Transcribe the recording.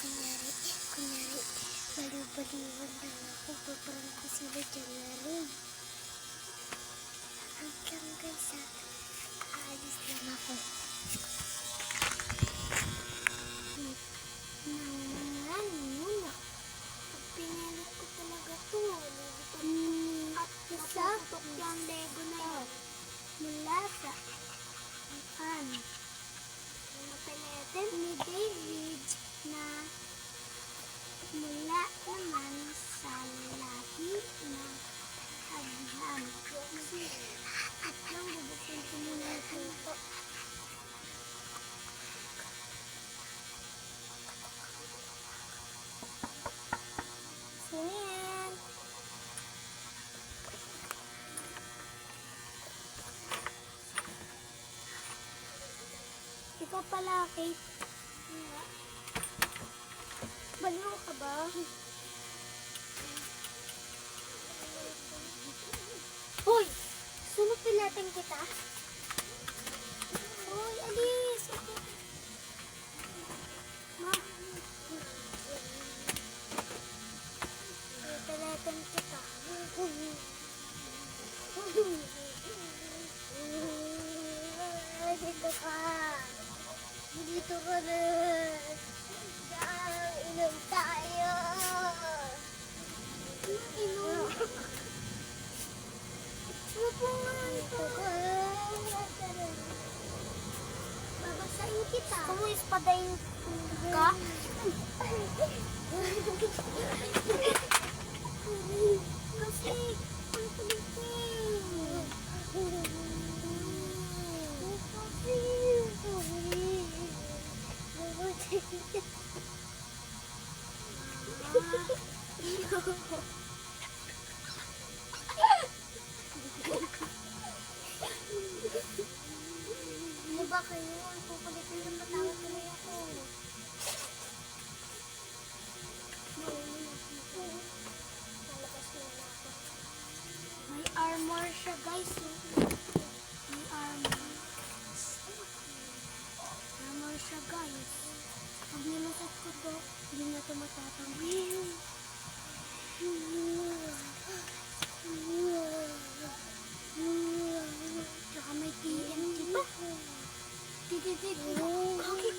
kunyari, baliw-baliwan lang ako, paparangko sila dyan na rin. Hanggang guys ha, aalis lang ako. Nangan muna. Pag pinalit ko talaga to, at naputok yung Lego na yun. Mula sa napilitin ni David na mula naman sa lahi na Abraham. At lang bubuksan ko muna ito. Sinihan. Ikaw pala, Kate. Baliw ka ba? Hoy! Sunupilatin kita? Hoy, alis! Ma! Sunupilatin kita. Dito ka! Dito ka na! Inom tayo! Inom? Mapungan ko! Babasahin kita! Gusto mo ispadayin ka? Kasi, ang tulitin! Ano ba kayo? Ang pupulitin ng patawag ko na ako. Nalabas na ako. May armor siya guys. May armor. Armor siya guys. Pag nilusot ko to, hindi na ito matatanggal. Tsaka may TNT pa. Kakit.